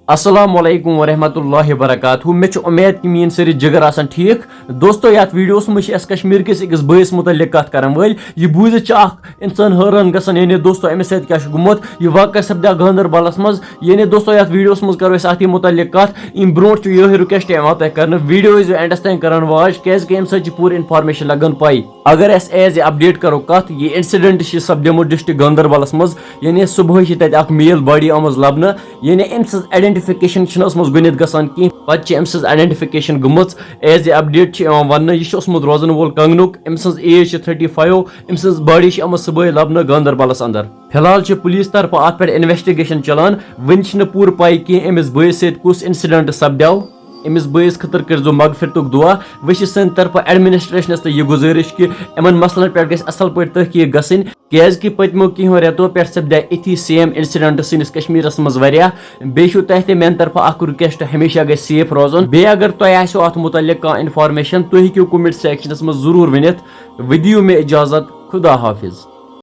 अस्सलामुअलैकुम वरहमतुल्लाहि वबरकातुहू। मे उम्मीद कि मीन सारी जिगर आसान ठीक। दोस्तों यात वीडियोस मज कश्मीर किस अकिस बइस मुतल्लिक कत करन वल यह बूझित इंसान हैरान गसान यानी दोस्तों अमिस सत क्या गुमत यह वाक़ सपदा गांदरबलस मज यानी दोस्तों यात वीडियोस मज करो अत मुतल्लिक कत इन ब्रोट यह रिक्वेस्ट तह कर वीडियो एंडस तक कर वाच क्या अम सत पूरी इन्फॉर्मेशन लगन पाई। अगर एज ए अपडेट करो कत यह इंसिडेंट सपदमुत डिस्ट्रिक्ट गांदरबलस मज यानी सुबह तक मेल बॉडी आमज लबन यानी अम आइडेंटिफिकेशन गुनित गसान कह पे अम आइडेंटिफिकेशन गमच एज ए अपडेट वन यह रोजन वोल कंगनुक अम एज 35 अम बॉडी सुबह लबन गांदरबलस अंदर। फिलहाल पुलिस तरफ अत पे इन्वेस्टिगेशन चलान वन पूर पाई कह अमिस बइस सत कुछ इंसिडेंट सपदाव अमिस बइस खतर कर मगफिरतुक दुआ वह सन तरफ एडमिनिस्ट्रेशनस तो यह गुजारिश कि इन मसलन पे गई असल पे तहकीक गसन क्या पतमो कहो रेतो पे सपदा इथी सेम इंसिडेंट सनिस कश्मीरस मज बेहू तह मेन तरफ रिक्वेस्ट हमेशा गई सेफ रोजन बे अगर तुम आसो अत मुतल्लिक कह इन्फॉर्मेशन तुम हेकू कमेंट सेक्शनस मज जरूर वनित। दियो मे इजाजत। खुदा हाफिज।